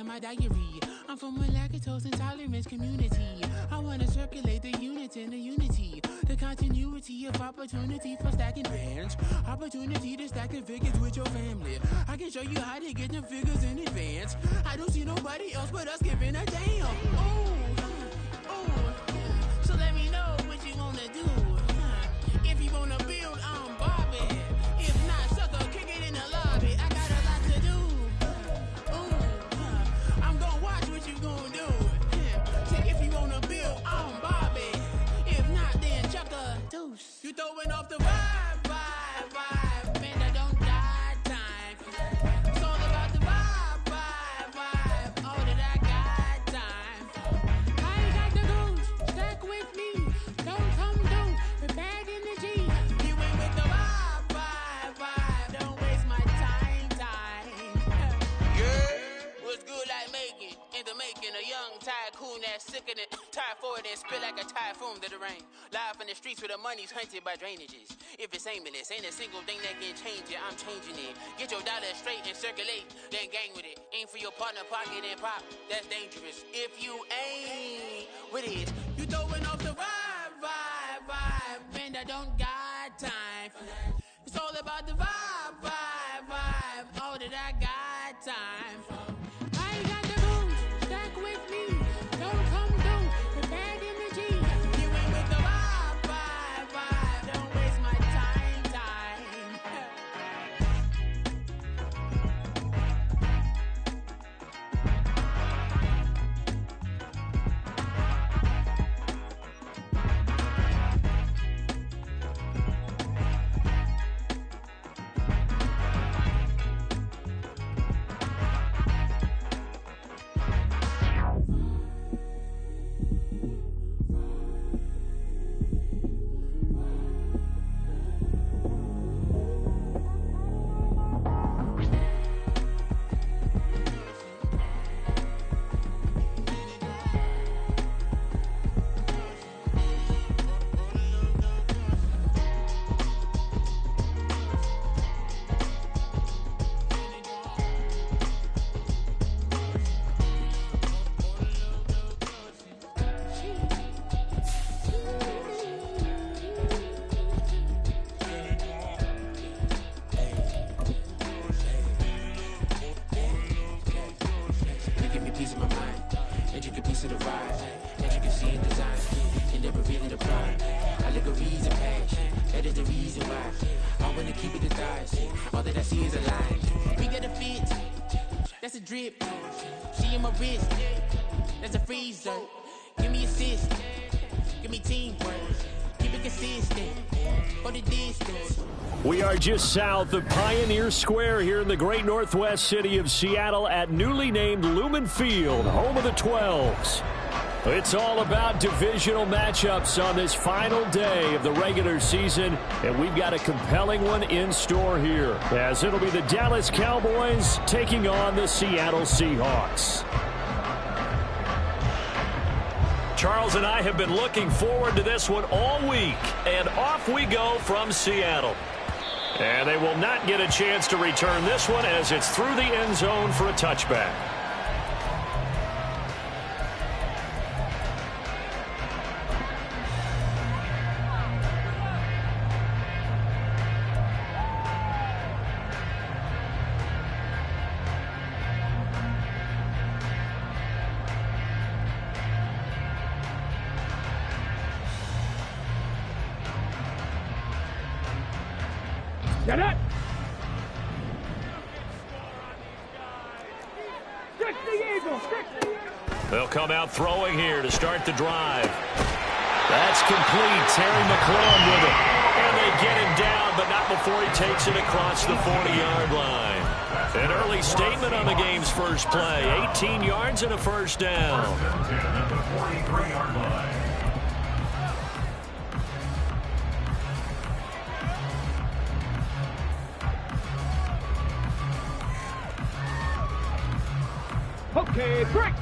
in my diary. I'm from a lactose intolerance community. I wanna circulate the units in the unity. The continuity of opportunity for stacking bands. Opportunity to stack the figures with your family. I can show you how to get them figures in advance. I don't see nobody else but us giving a damn. So let me know what you wanna do. If you wanna build, I'm Bobby. If not, sucker, kick it in the lobby. I got a lot to do. I'm gonna watch what you gonna do. Say if you wanna build, I'm Bobby. If not, then chuck a deuce. You throwing off the vibe, man, I don't die time. It's all about the vibe, all that I got time. I ain't got the goose, stack with me. Don't come through with bad energy. You ain't with the vibe, don't waste my time. Yeah, what's good like making, in the making, a young tycoon that's sick of it. Tie forward and spit like a typhoon to the rain. Live in the streets where the money's hunted by drainages. If it's aimless, ain't a single thing that can change it. I'm changing it. Get your dollar straight and circulate, then gang with it. Aim for your partner, pocket and pop. That's dangerous. If you ain't with it, you throwing off the vibe, man, I don't got time. It's all about the vibe, all that I got time. I ain't got the goose, stack with me. Don't come through with bad energy. You ain't with the vibe, don't waste my time. That's a drip. She in my wrist. That's a freezer. Give me assist. Give me teamwork. Keep it consistent. For the distance. We are just south of Pioneer Square here in the great northwest city of Seattle at newly named Lumen Field, home of the 12s. It's all about divisional matchups on this final day of the regular season, and we've got a compelling one in store here, as it'll be the Dallas Cowboys taking on the Seattle Seahawks. Charles and I have been looking forward to this one all week, and off we go from Seattle. And they will not get a chance to return this one as it's through the end zone for a touchback. Get it! They'll come out throwing here to start the drive. That's complete. Terry McLaurin with it. And they get him down, but not before he takes it across the 40-yard line. An early statement on the game's first play. 18 yards and a first down. Okay, break!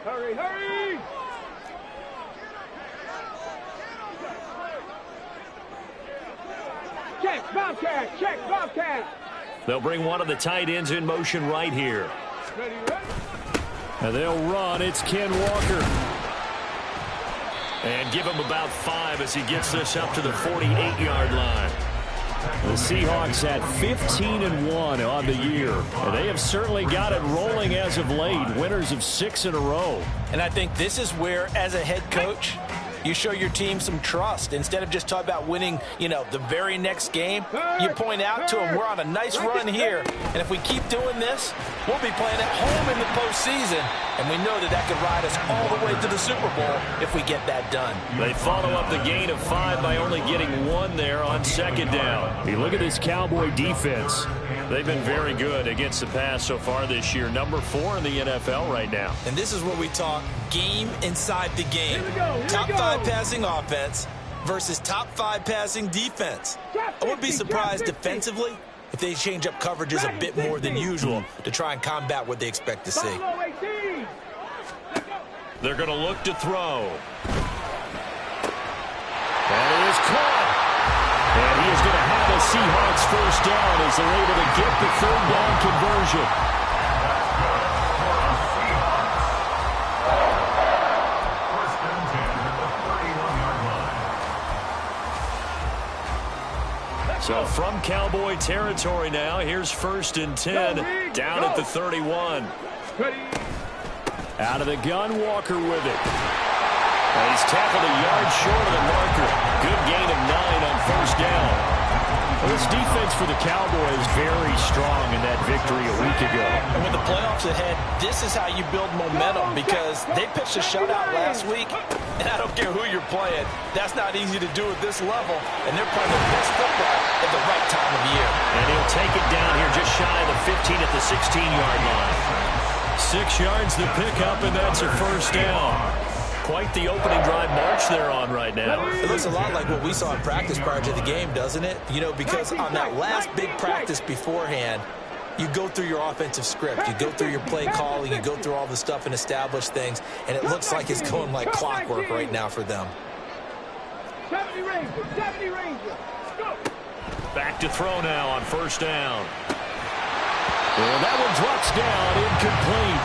Hurry, hurry! Check, Bobcat! Check, Bobcat! They'll bring one of the tight ends in motion right here. Ready, ready. And they'll run. It's Ken Walker. And give him about 5 as he gets this up to the 48-yard line. The Seahawks at 15-1 on the year. And they have certainly got it rolling as of late. Winners of 6 in a row. And I think this is where, as a head coach, you show your team some trust. Instead of just talking about winning, the very next game, you point out to them, we're on a nice run here. And if we keep doing this, we'll be playing at home in the postseason. And we know that could ride us all the way to the Super Bowl if we get that done. They follow up the gain of 5 by only getting 1 there on second down. You look at this Cowboy defense. They've been very good against the pass so far this year. Number 4 in the NFL right now. And this is where we talk game inside the game. Here we go. Top 5 passing offense versus top 5 passing defense. I wouldn't be surprised defensively if they change up coverages a bit more than usual to try and combat what they expect to see. They're going to look to throw. And it is caught. And he is going to have a Seahawks first down as they're able to get the third down conversion. So from Cowboy territory now, here's 1st and 10, down at the 31. Out of the gun, Walker with it. And he's tackled a yard short of the marker. Good gain of 9 on first down. Well, this defense for the Cowboys very strong in that victory a week ago. And with the playoffs ahead, this is how you build momentum because they pitched a shutout last week, and I don't care who you're playing. That's not easy to do at this level, and they're playing their best football at the right time of year. And he'll take it down here just shy of the 15 at the 16-yard line. 6 yards the pickup, and that's a first down. Quite the opening drive march they're on right now. It looks a lot like what we saw in practice prior to the game, doesn't it? Because on that last big practice beforehand, you go through your offensive script. You go through your play calling. You go through all the stuff and establish things. And it looks like it's going like clockwork right now for them. 70 Ranger. Go. Back to throw now on first down. Well, that one drops down, incomplete.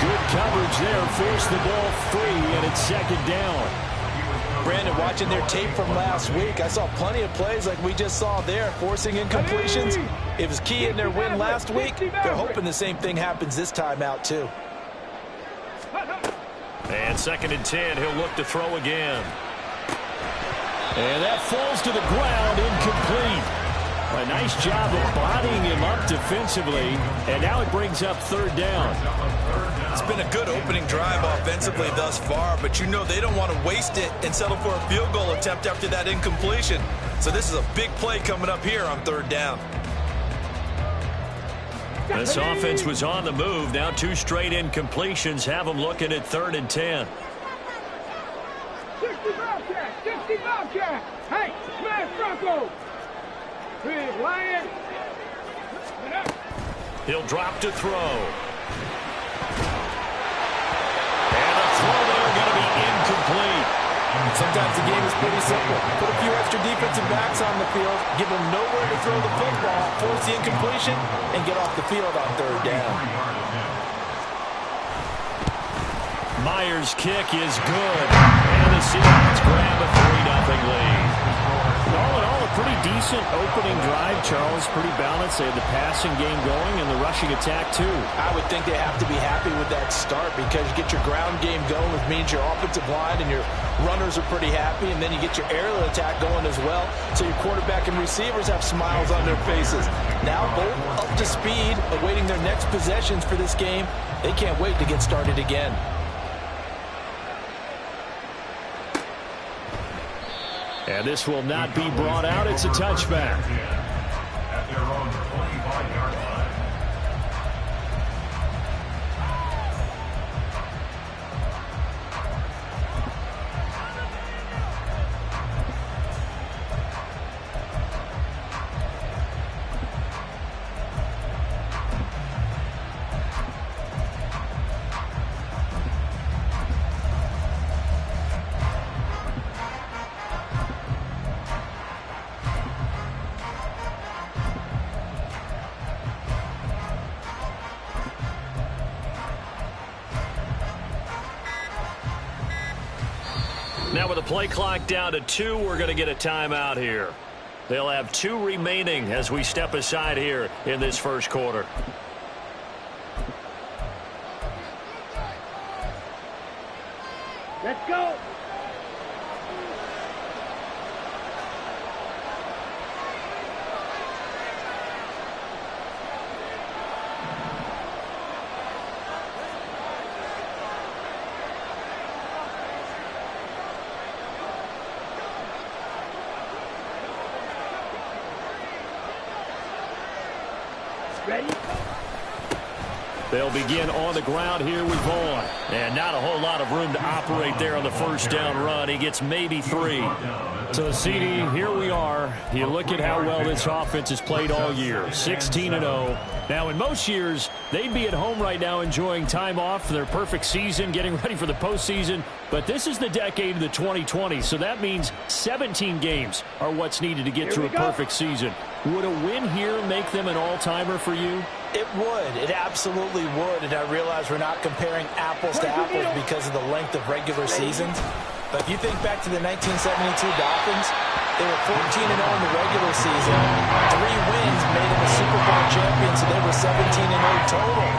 Good coverage there, forced the ball free, and it's second down. Brandon, watching their tape from last week, I saw plenty of plays like we just saw there, forcing incompletions. It was key in their win last week. They're hoping the same thing happens this time out, too. And 2nd and 10, he'll look to throw again. And that falls to the ground, incomplete. A nice job of bodying him up defensively, and now it brings up third down. It's been a good opening drive offensively thus far, but they don't want to waste it and settle for a field goal attempt after that incompletion. So this is a big play coming up here on third down. This offense was on the move. Now 2 straight incompletions have them looking at 3rd and 10. 60 Bobcat. Hey, smash Bronco. Big Lion. He'll drop to throw. And the throw there going to be incomplete. Sometimes the game is pretty simple. Put a few extra defensive backs on the field, give them nowhere to throw the football, force the incompletion, and get off the field on third down. Myers' kick is good. And the Seahawks grab a 3-0 lead. All in all, a pretty decent opening drive, Charles. Pretty balanced. They had the passing game going and the rushing attack, too. I would think they have to be happy with that start because you get your ground game going, which means your offensive line and your runners are pretty happy, and then you get your aerial attack going as well, so your quarterback and receivers have smiles on their faces. Now both up to speed, awaiting their next possessions for this game. They can't wait to get started again. And this will not be brought out. It's a touchback. At their own 25-yard line. Now with the play clock down to 2, we're going to get a timeout here. They'll have 2 remaining as we step aside here in this first quarter. Let's go. Ready? They'll begin on the ground here with Vaughn. And not a whole lot of room to operate there on the first down run. He gets maybe 3. So, CD, here we are. You look at how well this offense has played all year. 16-0. Now, in most years, they'd be at home right now enjoying time off for their perfect season, getting ready for the postseason. But this is the decade of the 2020s, so that means 17 games are what's needed to get to a perfect season. Would a win here make them an all-timer for you? It would. It absolutely would. And I realize we're not comparing apples to apples because of the length of regular seasons. But if you think back to the 1972 Dolphins, they were 14-0 in the regular season. 3 wins made them a Super Bowl champion, so they were 17-0 total.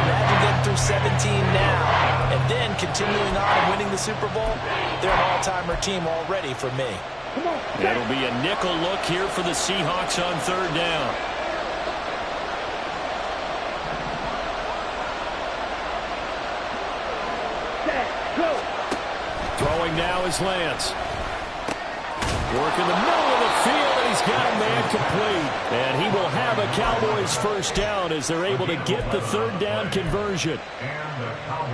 Imagine getting through 17 now and then continuing on and winning the Super Bowl. They're an all-timer team already for me. It'll be a nickel look here for the Seahawks on 3rd down. Throwing now is Lance. Working the middle of the field, and he's got a man complete. And he will have a Cowboys first down as they're able to get the 3rd down conversion.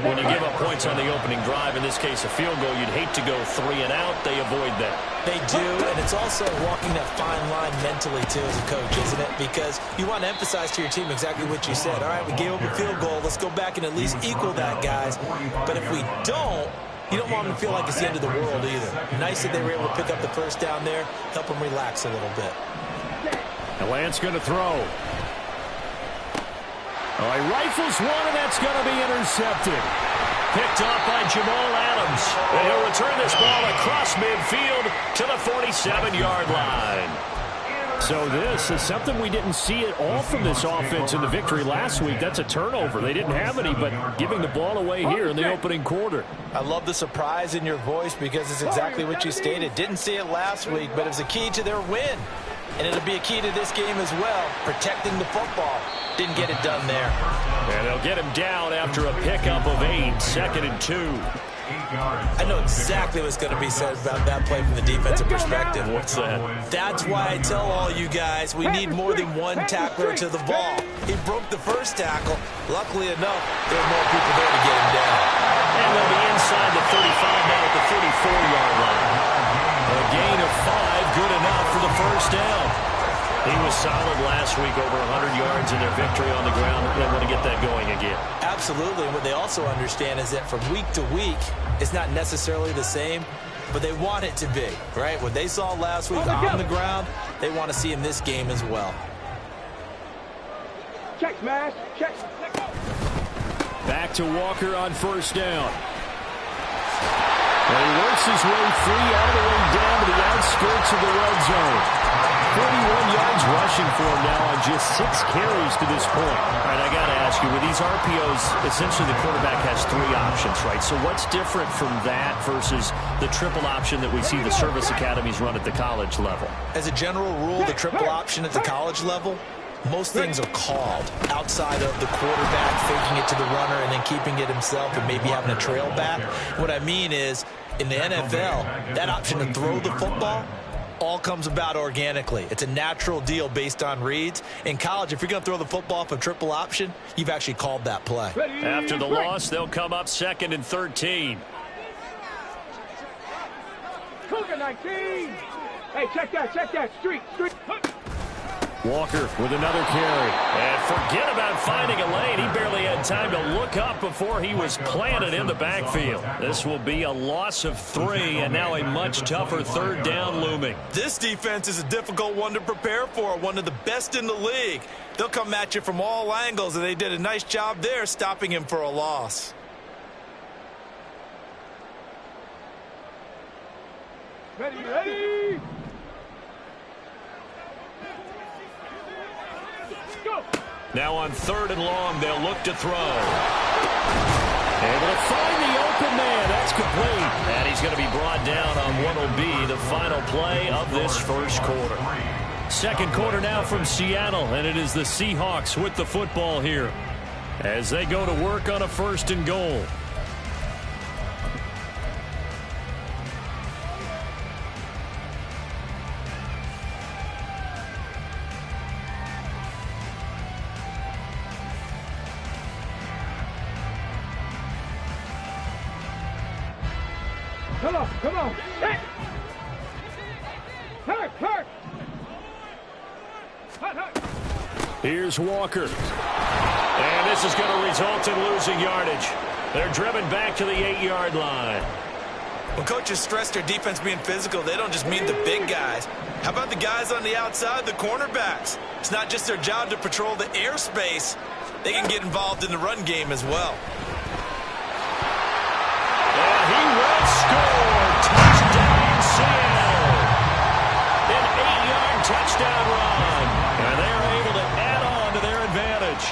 When you give up points on the opening drive, in this case a field goal, you'd hate to go 3 and out. They avoid that. They do, and it's also walking that fine line mentally, too, as a coach, isn't it? Because you want to emphasize to your team exactly what you said. All right, we gave up a field goal. Let's go back and at least equal that, guys. But if we don't, you don't want them to feel like it's the end of the world either. Nice that they were able to pick up the first down there, help them relax a little bit. And Lance going to throw. Oh, he rifles one, and that's going to be intercepted. Picked off by Jamal Adams. And he'll return this ball across midfield to the 47-yard line. So this is something we didn't see at all from this offense in the victory last week. That's a turnover. They didn't have any, but giving the ball away here in the opening quarter. I love the surprise in your voice because it's exactly what you stated. Didn't see it last week, but it was a key to their win. And it'll be a key to this game as well, protecting the football. Didn't get it done there. And they'll get him down after a pickup of 8, 2nd and 2. I know exactly what's going to be said about that play from the defensive perspective. What's that? That's why I tell all you guys we need more than one tackler to the ball. He broke the first tackle. Luckily enough, there were more people there to get him down. And they'll be inside the 35 now at the 34-yard line. A gain of 5, good enough for the first down. He was solid last week, over 100 yards in their victory on the ground. They want to get that going again. Absolutely. And what they also understand is that from week to week, it's not necessarily the same, but they want it to be, right? What they saw last week on the ground, they want to see in this game as well. Check, smash. Check. Back to Walker on first down. And he works his way free all the way down to the outskirts of the red zone. 41 yards rushing for him now on just 6 carries to this point. All right, I got to ask you, with these RPOs, essentially the quarterback has 3 options, right? So what's different from that versus the triple option that we see the service academies run at the college level? As a general rule, the triple option at the college level, most things are called outside of the quarterback faking it to the runner and then keeping it himself and maybe having a trail back. What I mean is, in the NFL, that option to throw the football all comes about organically. It's a natural deal based on reads. In college, if you're going to throw the football off a triple option, you've actually called that play. After the loss, they'll come up 2nd and 13. Cougar 19. Hey, check that. Street. Walker with another carry. And forget about finding a lane. He barely had time to look up before he was planted in the backfield. This will be a loss of 3, and now a much tougher 3rd down looming. This defense is a difficult one to prepare for, one of the best in the league. They'll come at you from all angles, and they did a nice job there stopping him for a loss. Ready. Go. Now on 3rd and long, they'll look to throw. Able to find the open man. That's complete. And he's going to be brought down on what will be the final play of this first quarter. Second quarter now from Seattle, and it is the Seahawks with the football here as they go to work on a 1st and goal. Come on. Hey. Hurt. Here's Walker. And this is going to result in losing yardage. They're driven back to the 8-yard line. When coaches stress their defense being physical, they don't just mean the big guys. How about the guys on the outside, the cornerbacks? It's not just their job to patrol the airspace. They can get involved in the run game as well. And he will score. Touchdown, Seattle. An 8-yard touchdown run. And they're able to add on to their advantage.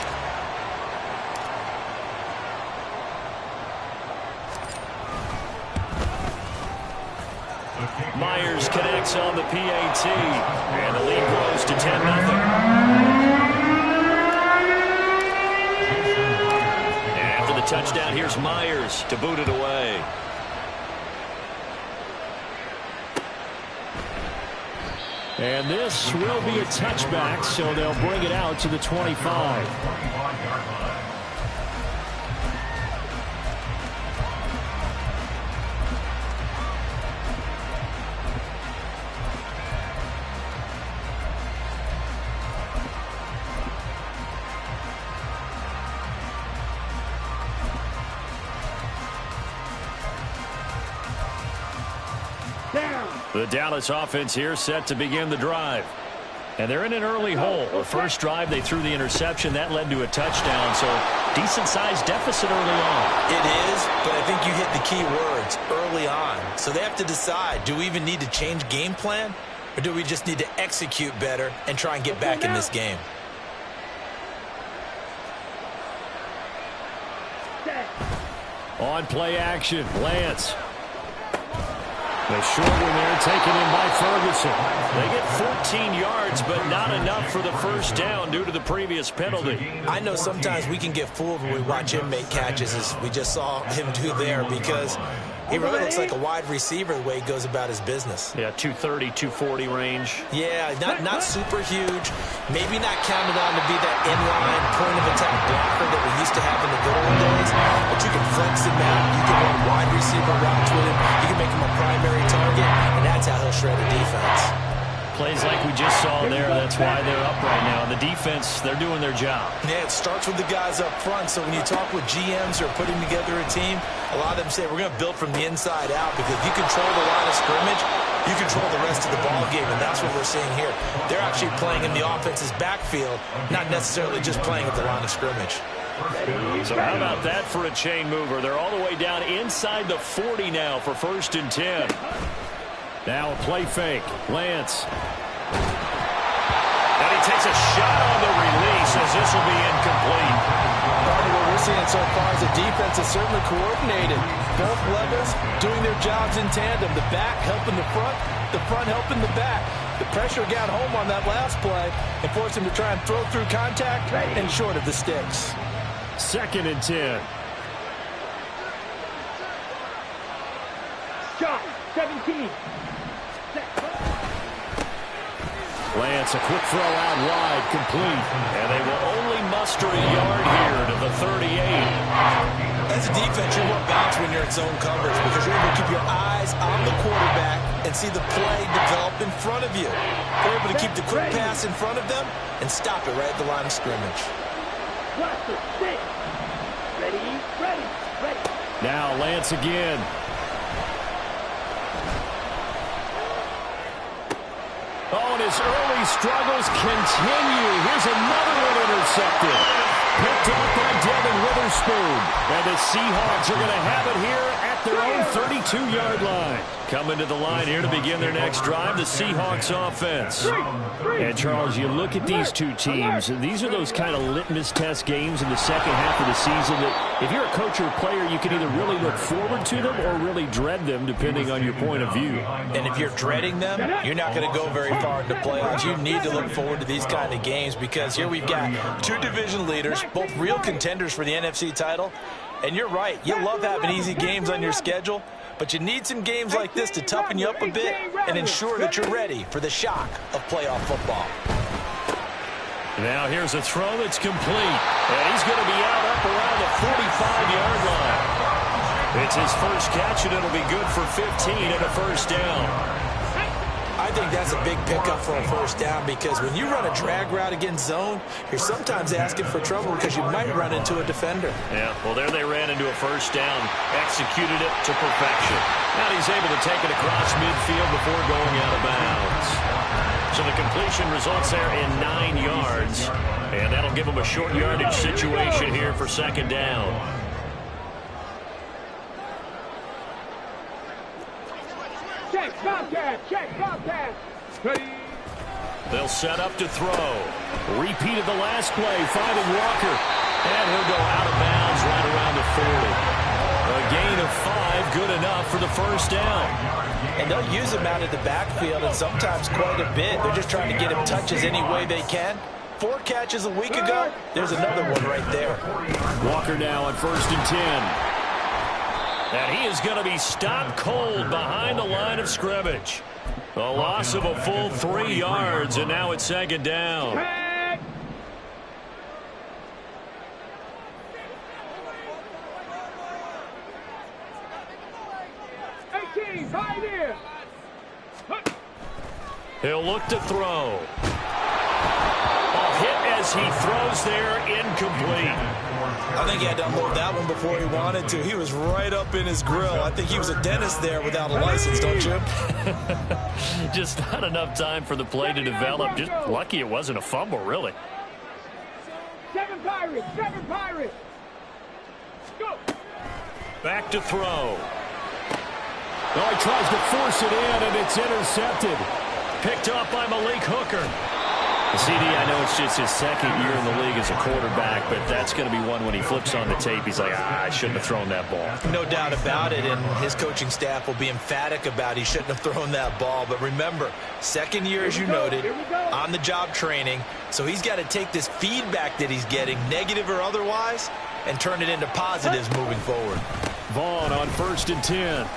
Myers connects on the PAT. And the lead grows to 10-0. After the touchdown, here's Myers to boot it away. And this will be a touchback, so they'll bring it out to the 25. The Dallas offense here set to begin the drive. And they're in an early hole. The first drive, they threw the interception. That led to a touchdown, so decent-sized deficit early on. It is, but I think you hit the key words, early on. So they have to decide, do we even need to change game plan, or do we just need to execute better and try and get back in this game? On play action, Lance. The short one there taken in by Ferguson. They get 14 yards, but not enough for the first down due to the previous penalty. I know sometimes we can get fooled when we watch him make catches, as we just saw him do there, because he really looks like a wide receiver the way he goes about his business. Yeah, 230, 240 range. Yeah, not super huge. Maybe not counted on to be that inline point-of-attack blocker that we used to have in the good old days. But you can flex him out. You can run wide receiver routes with him. You can make him a primary target, and that's how he'll shred a defense. Plays like we just saw there. That's why they're up right now. The defense, they're doing their job. Yeah, it starts with the guys up front. So when you talk with GMs who are putting together a team, a lot of them say we're going to build from the inside out, because if you control the line of scrimmage, you control the rest of the ball game, and that's what we're seeing here. They're actually playing in the offense's backfield, not necessarily just playing at the line of scrimmage. So how about that for a chain mover? They're all the way down inside the 40 now for 1st and 10. Now a play fake. Lance. And he takes a shot on the release as this will be incomplete. What we're seeing so far is the defense is certainly coordinated. Both levels doing their jobs in tandem. The back helping the front helping the back. The pressure got home on that last play and forced him to try and throw through contact and short of the sticks. 2nd and 10. Shot, 17. Lance, a quick throw out wide, complete. And they will only muster a yard here to the 38. As a defense, you're more balanced when you're in zone coverage, because you're able to keep your eyes on the quarterback and see the play develop in front of you. You're able to keep the quick pass in front of them and stop it right at the line of scrimmage. Ready. Now Lance again. Oh, and his early struggles continue. Here's another one intercepted. Picked off by Devin Witherspoon. And the Seahawks are going to have it here at at their own 32-yard line. Coming to the line here to begin their next drive, the Seahawks offense. And, Charles, you look at these two teams, and these are those kind of litmus test games in the second half of the season that if you're a coach or a player, you can either really look forward to them or really dread them, depending on your point of view. And if you're dreading them, you're not going to go very far in the playoffs. You need to look forward to these kind of games because here we've got two division leaders, both real contenders for the NFC title. And you're right, you love having easy games on your schedule, but you need some games like this to toughen you up a bit and ensure that you're ready for the shock of playoff football. Now here's a throw that's complete, and he's going to be out up around the 45-yard line. It's his first catch, and it'll be good for 15 and a first down. I think that's a big pickup for a first down because when you run a drag route against zone, you're sometimes asking for trouble because you might run into a defender. Yeah, well, there they ran into a first down, executed it to perfection. Now he's able to take it across midfield before going out of bounds. So the completion results there in 9 yards, and that'll give him a short yardage situation here for second down. Check, Bobcat, check, Bobcat. Ready. They'll set up to throw. Repeated the last play, finding Walker. And he'll go out of bounds right around the 40. A gain of 5, good enough for the first down. And they'll use him out of the backfield and sometimes quite a bit. They're just trying to get him touches any way they can. 4 catches a week ago. There's another one right there. Walker now on 1st and 10. And he is going to be stopped cold behind the line of scrimmage. A loss of a full 3 yards, and now it's second down. 18, right here. He'll look to throw. A hit as he throws there, incomplete. I think he had to unload that one before he wanted to. He was right up in his grill. I think he was a dentist there without a license, don't you? Just not enough time for the play to develop. Just lucky it wasn't a fumble, really. 7 Pirates, 7 Pirates. Go. Back to throw. Oh, he tries to force it in, and it's intercepted. Picked up by Malik Hooker. CD, I know it's just his second year in the league as a quarterback, but that's going to be one when he flips on the tape. He's like, I shouldn't have thrown that ball. No doubt about it, and his coaching staff will be emphatic about he shouldn't have thrown that ball. But remember, second year, as you noted, on-the-job training, so he's got to take this feedback that he's getting, negative or otherwise, and turn it into positives moving forward. Vaughn on 1st and 10.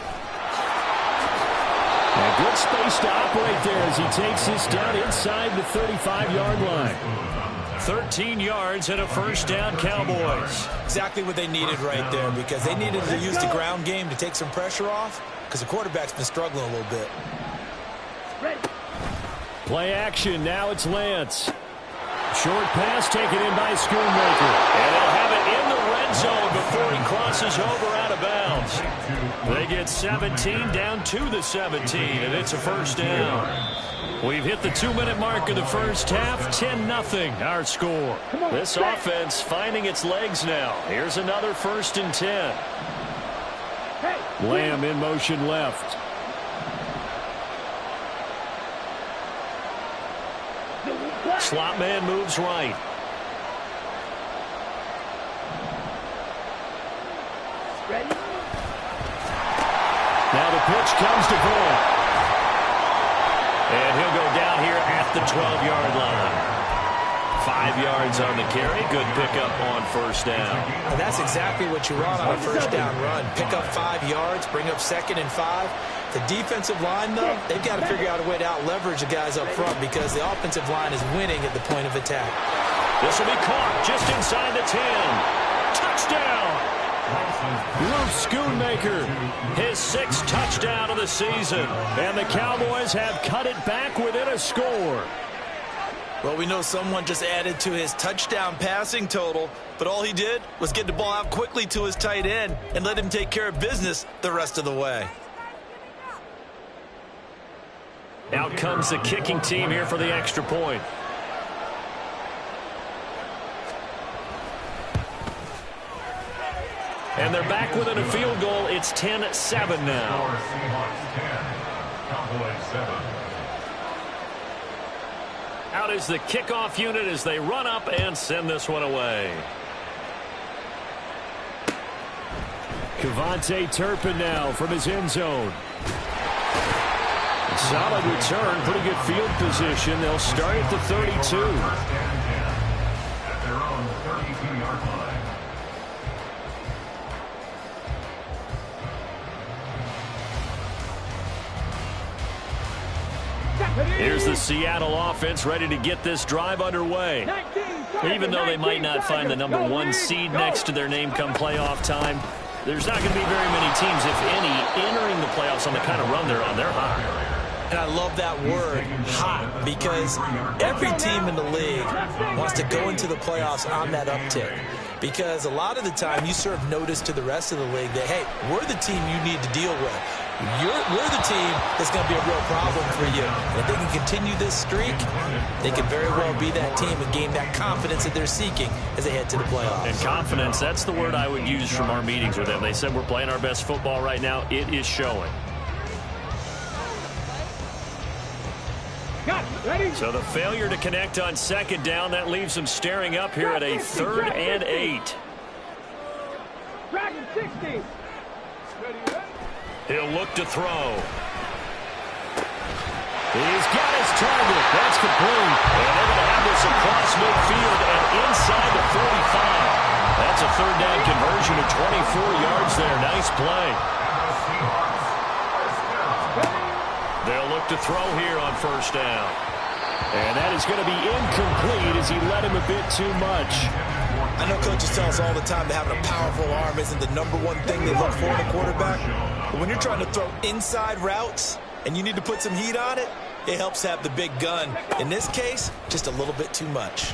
And good space to operate there as he takes this down inside the 35-yard line. 13 yards and a first down, Cowboys. Exactly what they needed right there because they needed to use the ground game to take some pressure off because the quarterback's been struggling a little bit. Play action. Now it's Lance. Short pass taken in by Schoonmaker. And they'll have it in the red zone before he crosses over out of bounds. They get 17 down to the 17, and it's a first down. We've hit the 2-minute mark of the first half. 10-0 our score. This offense finding its legs now. Here's another 1st and 10. Lamb in motion left. Slot man moves right. Ready? Now the pitch comes to Vaughn. And he'll go down here at the 12-yard line. 5 yards on the carry. Good pickup on first down. And that's exactly what you want on a first down run. Pick up 5 yards, bring up 2nd and 5. The defensive line, though, they've got to figure out a way to out-leverage the guys up front because the offensive line is winning at the point of attack. This will be caught just inside the 10. Touchdown! Luke Schoonmaker, his 6th touchdown of the season. And the Cowboys have cut it back within a score. Well, we know someone just added to his touchdown passing total, but all he did was get the ball out quickly to his tight end and let him take care of business the rest of the way. Out comes the kicking team here for the extra point. And they're back within a field goal. It's 10-7 now. Seahawks 10, Cowboys 7. Out is the kickoff unit as they run up and send this one away. Kevontae Turpin now from his end zone. Solid return, pretty good field position. They'll start at the 32. First and 10 at their own 32-yard line. Here's the Seattle offense ready to get this drive underway. Even though they might not find the number 1 seed next to their name come playoff time, there's not going to be very many teams, if any, entering the playoffs on the kind of run they're on. They're hot. And I love that word, hot, because every team in the league wants to go into the playoffs on that uptick. Because a lot of the time you serve notice to the rest of the league that, hey, we're the team you need to deal with. We're the team that's going to be a real problem for you. And if they can continue this streak, they could very well be that team and gain that confidence that they're seeking as they head to the playoffs. And confidence, that's the word I would use from our meetings with them. They said we're playing our best football right now. It is showing. So the failure to connect on second down, that leaves them staring up here at a 3rd and 8. Dragon 60. He'll look to throw. He's got his target. That's complete. And they're going to have this across midfield and inside the 45. That's a 3rd down conversion of 24 yards there. Nice play. They'll look to throw here on 1st down. And that is going to be incomplete as he led him a bit too much. I know coaches tell us all the time that having a powerful arm isn't the number 1 thing they look for in a quarterback. But when you're trying to throw inside routes and you need to put some heat on it, it helps have the big gun. In this case, just a little bit too much.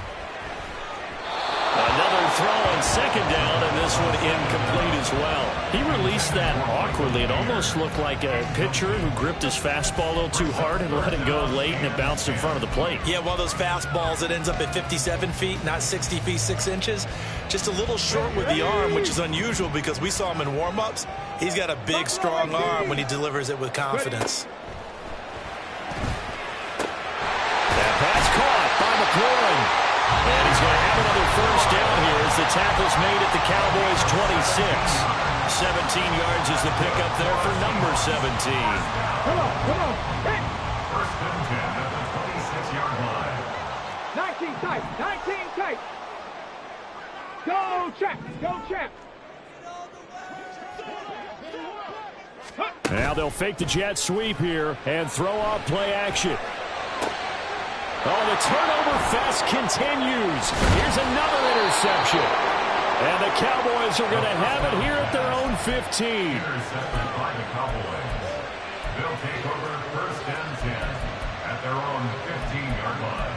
Another throw on 2nd down, and this one incomplete as well. He released that awkwardly. It almost looked like a pitcher who gripped his fastball a little too hard and let it go late, and it bounced in front of the plate. Yeah, one of those fastballs that ends up at 57 feet, not 60 feet, 6 inches. Just a little short with the arm, which is unusual because we saw him in warm-ups. He's got a big, strong arm when he delivers it with confidence. That pass caught by McLaurin. And he's going to have another 1st down here as the tackle's made at the Cowboys' 26. 17 yards is the pickup there for number 17. Come on. Hey. 1st and 10 at the 26-yard line. 19 tight. 19 tight. Go, champ. Go, champ. Now they'll fake the jet sweep here and throw off play action. Oh, the turnover fest continues. Here's another interception. And the Cowboys are going to have it here at their own 15. Intercepted by the Cowboys. They'll take over 1st and 10 at their own 15-yard line.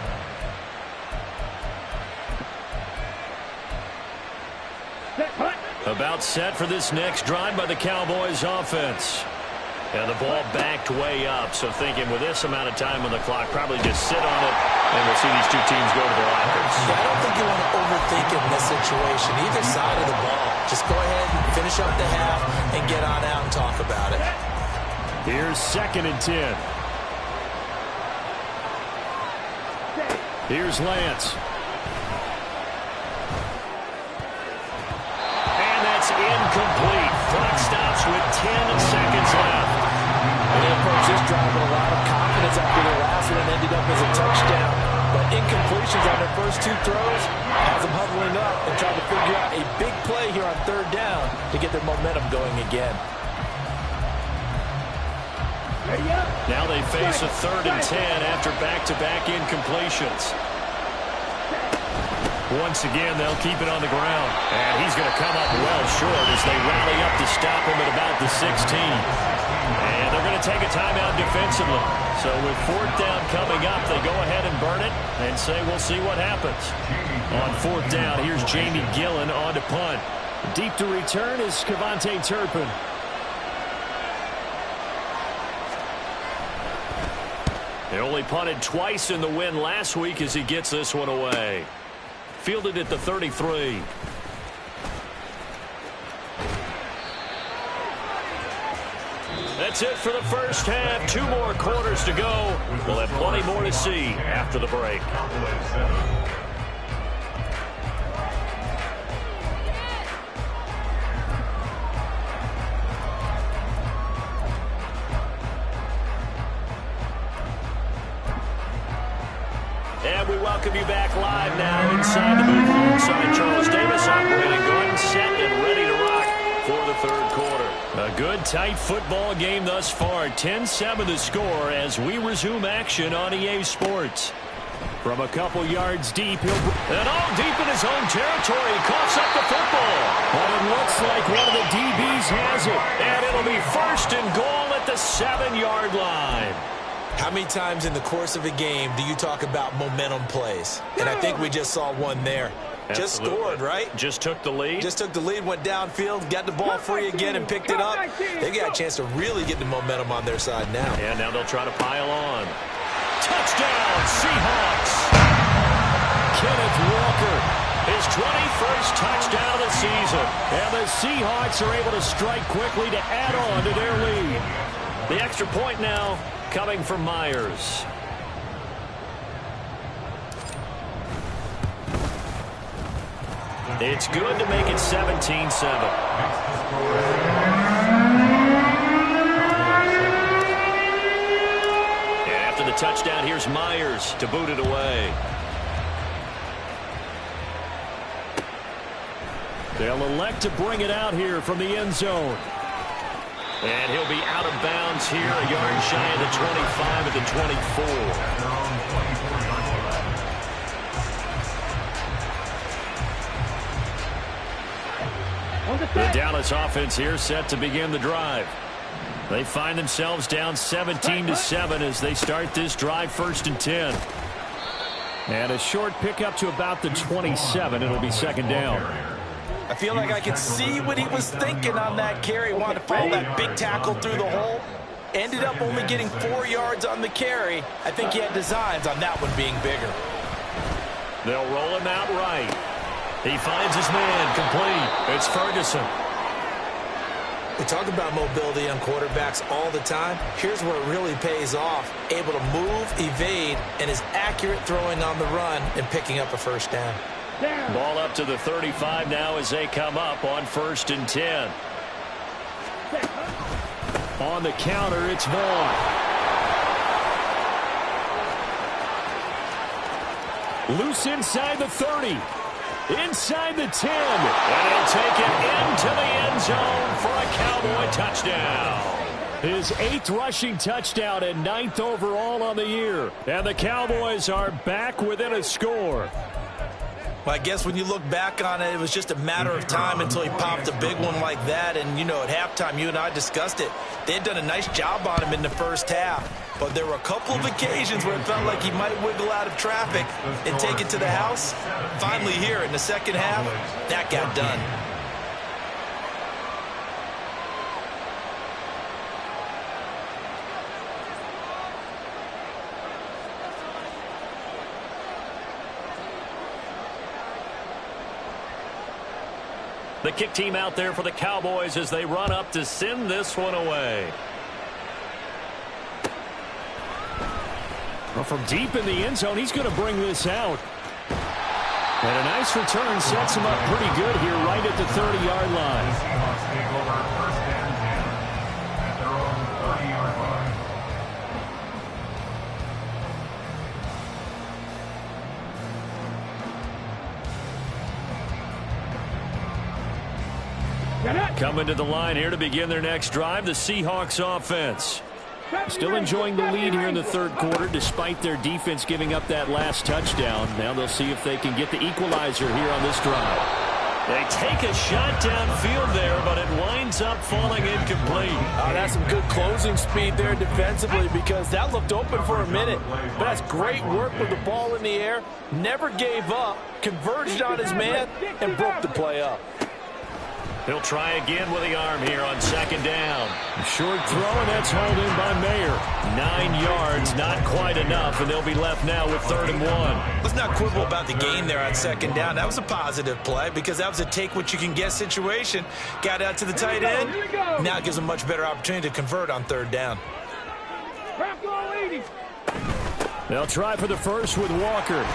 About set for this next drive by the Cowboys offense. And the ball backed way up, so thinking with this amount of time on the clock, probably just sit on it, and we'll see these two teams go to the lockers. Yeah, I don't think you want to overthink it in this situation, either side of the ball. Just go ahead and finish up the half and get on out and talk about it. Here's 2nd and 10. Here's Lance. And that's incomplete. Clock stops with 10 seconds left. And they approach this drive with a lot of confidence after the last one ended up as a touchdown. But incompletions on their first 2 throws has them huddling up and trying to figure out a big play here on 3rd down to get their momentum going again. Now they face a 3rd and 10 after back-to-back incompletions. Once again, they'll keep it on the ground. And he's going to come up well short as they rally up to stop him at about the 16. And they're going to take a timeout defensively. So with 4th down coming up, they go ahead and burn it and say we'll see what happens. On 4th down, here's Jamie Gillen on to punt. Deep to return is Kevontae Turpin. They only punted twice in the win last week as he gets this one away. Fielded at the 33. That's it for the first half. 2 more quarters to go. We'll have plenty more to see after the break. And we welcome you back live now inside the booth alongside Charles Davis. I'm Brandon Gordon, set and ready to rock for the third quarter. A good, tight football game thus far. 10-7 the score as we resume action on EA Sports. From a couple yards deep, and all deep in his own territory. He coughs up the football. But it looks like one of the DBs has it. And it'll be first and goal at the 7-yard line. How many times in the course of a game do you talk about momentum plays? And I think we just saw one there. Absolutely. Just scored, right? Just took the lead. Just took the lead, went downfield, got the ball free again and picked it up. They got a chance to really get the momentum on their side now. And now they'll try to pile on. Touchdown, Seahawks! Kenneth Walker, his 21st touchdown of the season. And the Seahawks are able to strike quickly to add on to their lead. The extra point now coming from Myers. It's good to make it 17-7. And after the touchdown, here's Myers to boot it away. They'll elect to bring it out here from the end zone. And he'll be out of bounds here, a yard shy of the 25 at the 24. The Dallas offense here set to begin the drive. They find themselves down 17-7 as they start this drive, 1st and 10. And a short pickup to about the 27. It'll be 2nd down. I feel like I can see what he was thinking on that carry. Wanted to follow that big tackle through the hole. Ended up only getting 4 yards on the carry. I think he had designs on that one being bigger. They'll roll him out right. He finds his man complete. It's Ferguson. We talk about mobility on quarterbacks all the time. Here's where it really pays off. Able to move, evade, and is accurate throwing on the run and picking up a 1st down. Ball up to the 35 now as they come up on 1st and 10. On the counter, it's Vaughn. Loose inside the 30. Inside the 10. And he'll take it into the end zone for a Cowboy touchdown. His 8th rushing touchdown and 9th overall on the year. And the Cowboys are back within a score. Well, I guess when you look back on it, it was just a matter of time until he popped a big one like that. And, you know, at halftime, you and I discussed it. They had done a nice job on him in the first half. But there were a couple of occasions where it felt like he might wiggle out of traffic and take it to the house. Finally here in the second half, that got done. The kick team out there for the Cowboys as they run up to send this one away. Well, from deep in the end zone, he's going to bring this out. And a nice return sets him up pretty good here right at the 30-yard line. Seahawks take over 1st and 10 at their own 30-yard line. Coming to the line here to begin their next drive, the Seahawks offense. Still enjoying the lead here in the 3rd quarter despite their defense giving up that last touchdown. Now they'll see if they can get the equalizer here on this drive. They take a shot downfield there, but it winds up falling incomplete. That's some good closing speed there defensively because that looked open for a minute. But that's great work with the ball in the air. Never gave up, converged on his man, and broke the play up. He'll try again with the arm here on second down. A short throw, and that's hauled in by Mayer. 9 yards, not quite enough, and they'll be left now with 3rd and 1. Let's not quibble about the gain there on second down. That was a positive play because that was a take-what-you-can-get situation. Got out to the tight end. Now it gives them a much better opportunity to convert on 3rd down. They'll try for the first with Walker.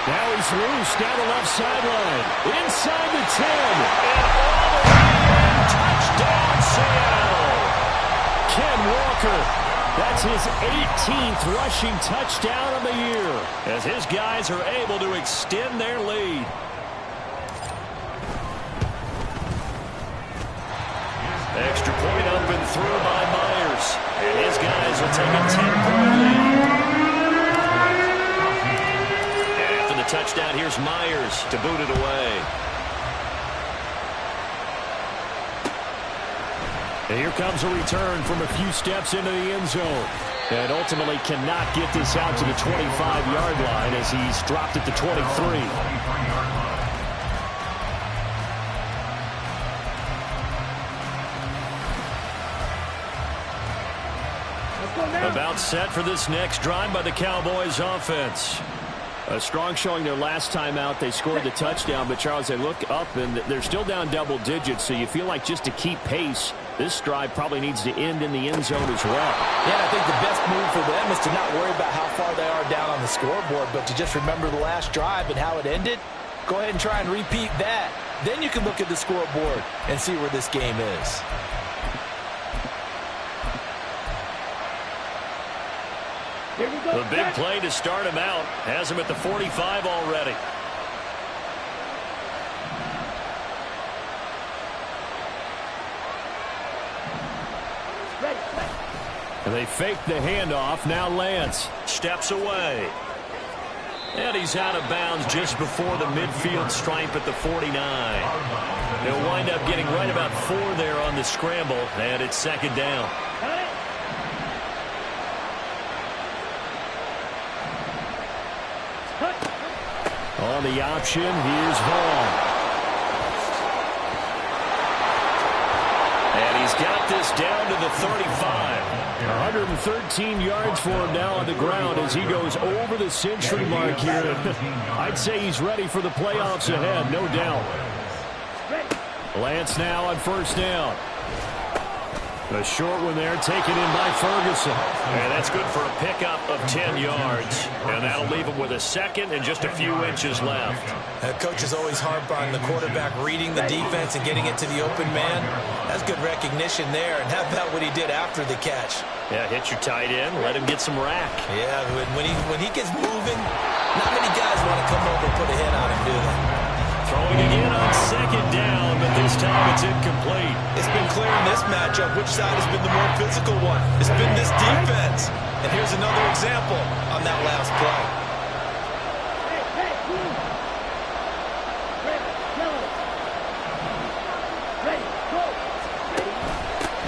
Now he's loose down the left sideline. Inside the 10. And all the way in. Touchdown, Seattle. Ken Walker. That's his 18th rushing touchdown of the year as his guys are able to extend their lead. Extra point up and through by Myers. And his guys will take a 10-point lead. Touchdown, here's Myers to boot it away. And here comes a return from a few steps into the end zone. And ultimately cannot get this out to the 25-yard line as he's dropped at the 23. About set for this next drive by the Cowboys offense. A strong showing their last time out. They scored the touchdown, but Charles, they look up and they're still down double digits, so you feel like just to keep pace, this drive probably needs to end in the end zone as well. Yeah, I think the best move for them is to not worry about how far they are down on the scoreboard, but to just remember the last drive and how it ended. Go ahead and try and repeat that. Then you can look at the scoreboard and see where this game is. The big play to start him out has him at the 45 already. And they fake the handoff. Now Lance steps away. And he's out of bounds just before the midfield stripe at the 49. He'll wind up getting right about 4 there on the scramble, and it's 2nd down. On the option, here's Vaughn. And he's got this down to the 35. 113 yards for him now on the ground as he goes over the century mark here. I'd say he's ready for the playoffs ahead, no doubt. Lance now on 1st down. A short one there taken in by Ferguson. And that's good for a pickup of 10 yards. And that'll leave him with a 2nd and just a few inches left. Coach is always harp on the quarterback reading the defense and getting it to the open man. That's good recognition there. And how about what he did after the catch? Yeah, hit your tight end, let him get some rack. Yeah, when he gets moving, not many guys want to come over and put a hit on him, do they? Throwing again on 2nd down, but this time it's incomplete. It's been clear in this matchup which side has been the more physical one. It's been this defense. And here's another example on that last play.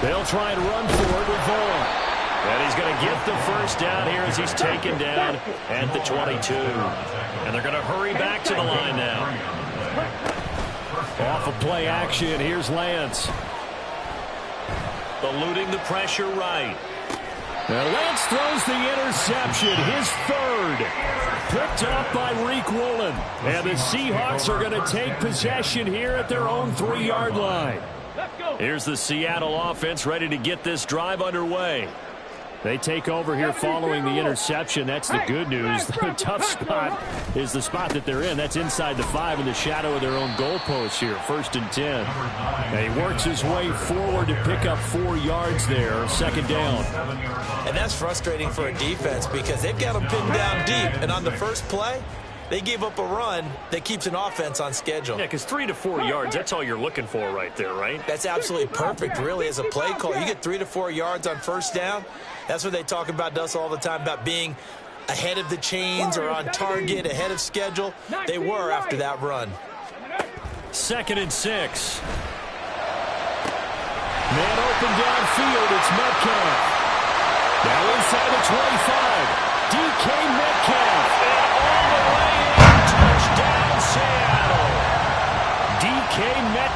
They'll try and run for it with Vaughn. And he's going to get the 1st down here as he's taken down at the 22. And they're going to hurry back to the line now. Off of play action, here's Lance. Eluding the pressure right. Now Lance throws the interception, his 3rd. Picked up by Reek Woolen. And the Seahawks are going to take possession here at their own 3-yard line. Here's the Seattle offense ready to get this drive underway. They take over here following the interception. That's the good news. The tough spot is the spot that they're in. That's inside the 5 in the shadow of their own goalpost here. 1st and 10. And he works his way forward to pick up 4 yards there. 2nd down. And that's frustrating for a defense because they've got them pinned down deep. And on the first play, they gave up a run that keeps an offense on schedule. Yeah, because 3 to 4 yards, that's all you're looking for right there, right? That's absolutely perfect, really, as a play call. You get 3 to 4 yards on 1st down. That's what they talk about to us all the time, about being ahead of the chains or on target, ahead of schedule. They were after that run. 2nd and 6. Man open downfield, it's Metcalf. Now inside the 25. DK Metcalf. And all the way in. Touchdown, Seattle.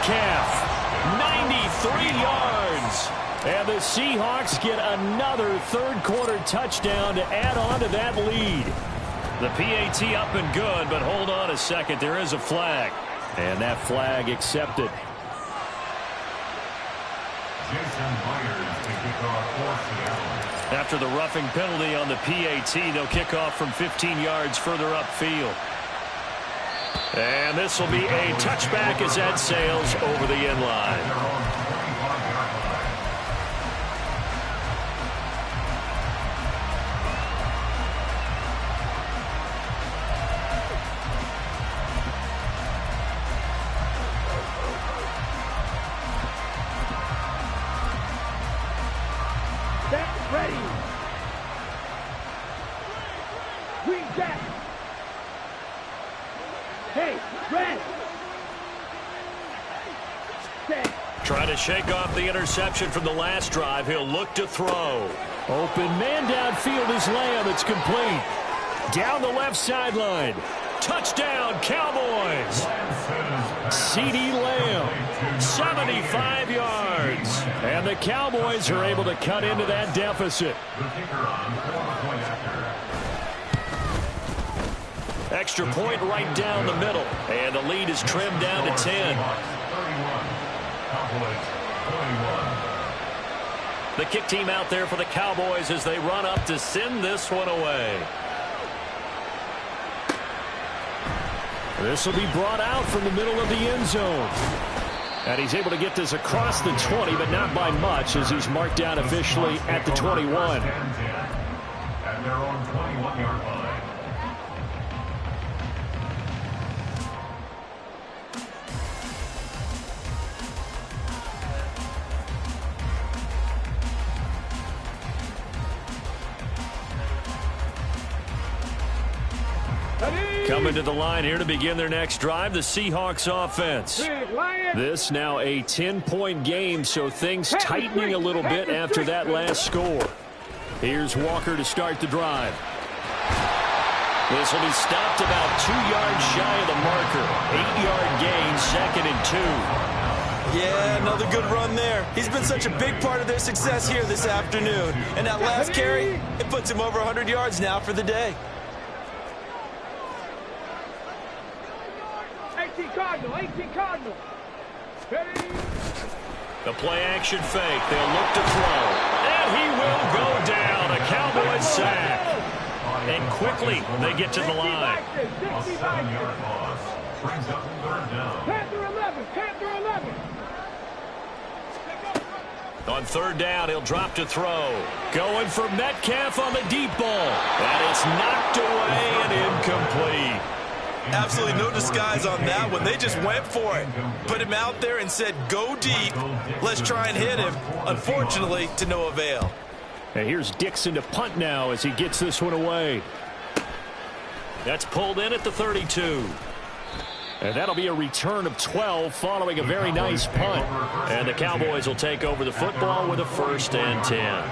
Metcalf. 93 yards. And the Seahawks get another third-quarter touchdown to add on to that lead. The PAT up and good, but hold on a second. There is a flag. And that flag accepted. Jason Myers to kick off for Seattle. After the roughing penalty on the PAT, they'll kick off from 15 yards further upfield. And this will be a touchback as that sails over the end line. Ready. Green jack. Hey, red. Set. Trying to shake off the interception from the last drive. He'll look to throw. Open man downfield is Lamb. It's complete. Down the left sideline. Touchdown, Cowboys. C.D. Lamb, 75 yards. And the Cowboys are able to cut into that deficit. Extra point right down the middle. And the lead is trimmed down to 10. The kick team out there for the Cowboys as they run up to send this one away. This will be brought out from the middle of the end zone. And he's able to get this across the 20, but not by much, as he's marked down officially at the 21. At their own 21-yard line. Coming to the line here to begin their next drive, the Seahawks offense. This now a 10-point game, so things tightening a little bit after that last score. Here's Walker to start the drive. This will be stopped about 2 yards shy of the marker. 8-yard gain, 2nd and 2. Yeah, another good run there. He's been such a big part of their success here this afternoon. And that last carry, it puts him over 100 yards now for the day. 18 Cardinal. Ready. The play action fake. They'll look to throw. And he will go down. A Cowboys sack. And quickly they get to the line. 7-yard loss. Brings up 3rd down. Panther 11. Panther 11. On 3rd down, he'll drop to throw. Going for Metcalf on the deep ball. And it's knocked away and incomplete. Absolutely no disguise on that one. They just went for it. Put him out there and said, go deep. Let's try and hit him. Unfortunately, to no avail. And here's Dixon to punt now as he gets this one away. That's pulled in at the 32. And that'll be a return of 12 following a very nice punt. And the Cowboys will take over the football with a 1st and 10.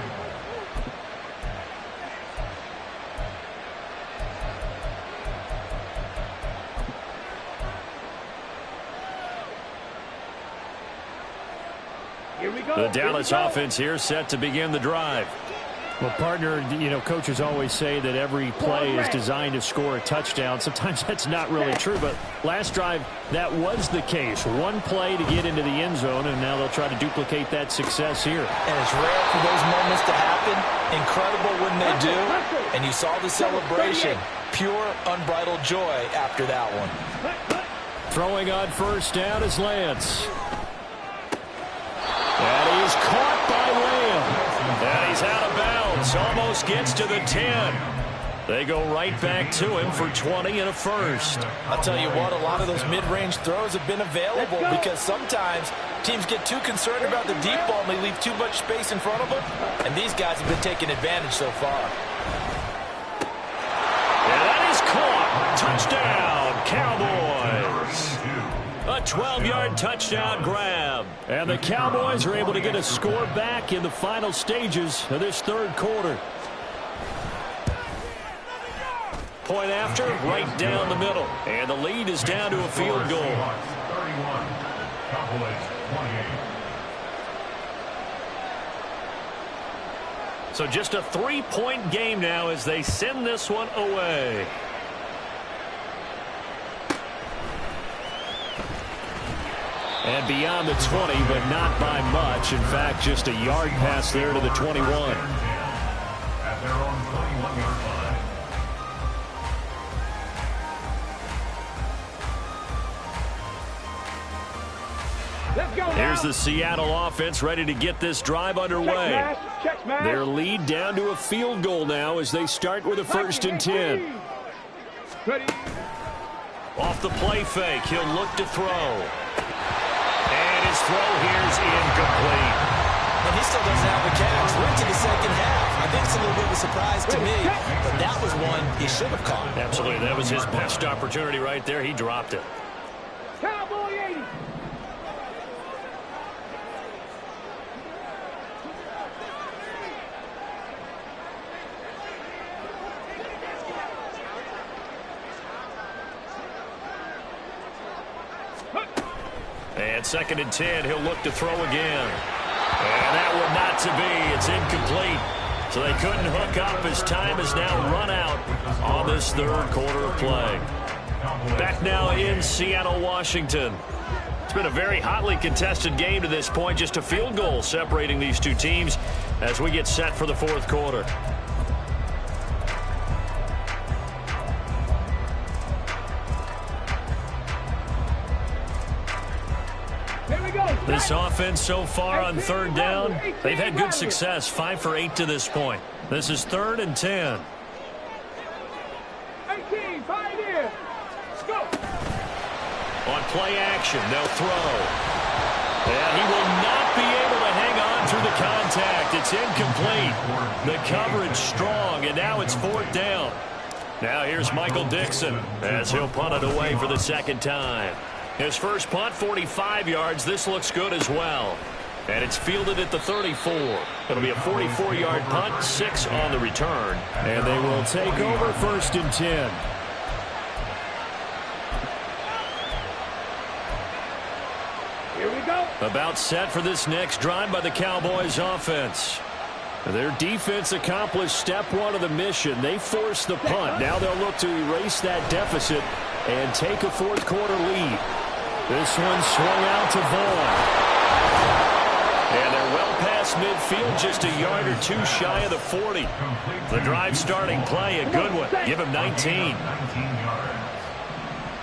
The Dallas offense here set to begin the drive. Well, partner, you know, coaches always say that every play is designed to score a touchdown. Sometimes that's not really true, but last drive, that was the case. One play to get into the end zone, and now they'll try to duplicate that success here. And it's rare for those moments to happen. Incredible when they do. And you saw the celebration. Pure, unbridled joy after that one. Throwing on 1st down is Lance. And he's caught by Lamb. And he's out of bounds. Almost gets to the 10. They go right back to him for 20 and a 1st. I'll tell you what, a lot of those mid-range throws have been available because sometimes teams get too concerned about the deep ball and they leave too much space in front of them. And these guys have been taking advantage so far. And that is caught. Touchdown, Cowboys. A 12-yard touchdown grab. And the Cowboys are able to get a score back in the final stages of this 3rd quarter. Point after, right down the middle. And the lead is down to a field goal. Cowboys 28. So just a 3-point game now as they send this one away. And beyond the 20, but not by much. In fact, just a yard pass there to the 21. At their own 21-yard line. Let's go now. Here's the Seattle offense ready to get this drive underway. Check smash. Their lead down to a field goal now as they start with a 1st and 10. Ready. Off the play fake, he'll look to throw. And his throw here's incomplete. And he still doesn't have the catch. We're into the second half. I think it's a little bit of a surprise to me, but that was one he should have caught. Absolutely, that was his best opportunity right there. He dropped it. Cowboy 80. And 2nd and 10, he'll look to throw again. And that one not to be. It's incomplete. So they couldn't hook up as time is now run out on this 3rd quarter of play. Back now in Seattle, Washington. It's been a very hotly contested game to this point. Just a field goal separating these two teams as we get set for the 4th quarter. This offense so far on 3rd down, they've had good success, 5 for 8 to this point. This is 3rd and 10. 18, 5 here. Let's go. On play action, they'll throw. And he will not be able to hang on through the contact. It's incomplete. The coverage strong, and now it's 4th down. Now here's Michael Dixon as he'll punt it away for the 2nd time. His first punt, 45 yards. This looks good as well. And it's fielded at the 34. It'll be a 44-yard punt, 6 on the return. And they will take over 1st and 10. Here we go. About set for this next drive by the Cowboys offense. Their defense accomplished step 1 of the mission. They forced the punt. Now they'll look to erase that deficit and take a 4th quarter lead. This one swung out to Vaughn. And they're well past midfield, just a yard or 2 shy of the 40. The drive starting play, a good one. Give him 19. 19 yards.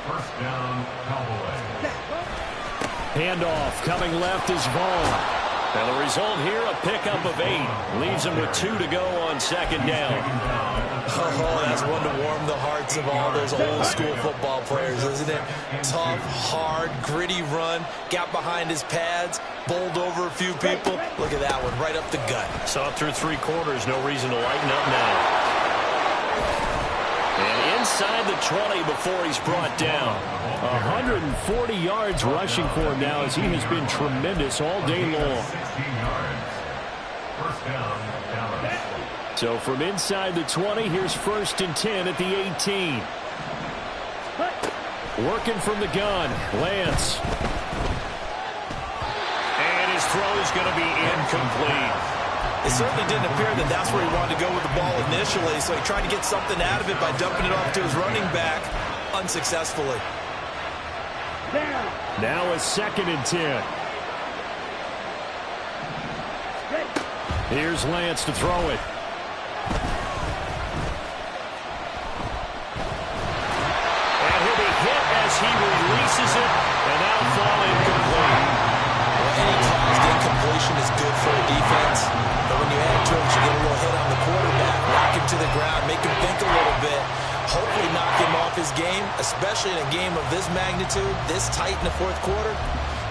1st down, Cowboys. Handoff coming left is Vaughn. And the result here, a pickup of 8. Leaves him with 2 to go on 2nd down. Oh, that's one to warm the hearts of all those old school football players, isn't it? Tough, hard, gritty run. Got behind his pads, bowled over a few people. Look at that one, right up the gut. Saw it through 3 quarters, no reason to lighten up now. And inside the 20 before he's brought down. 140 yards rushing for him now as he has been tremendous all day long. 16 yards. 1st down, Dallas. So from inside the 20, here's 1st and 10 at the 18. Working from the gun, Lance. And his throw is going to be incomplete. It certainly didn't appear that that's where he wanted to go with the ball initially, so he tried to get something out of it by dumping it off to his running back unsuccessfully. Now a 2nd and 10. Here's Lance to throw it. And he'll be hit as he releases it, and that'll fall incomplete. Well, any caused incompletion is good for a defense, but when you add to it, you get a little hit on the quarterback, knock him to the ground, make him think a little bit, hopefully knock him off his game, especially in a game of this magnitude, this tight in the 4th quarter.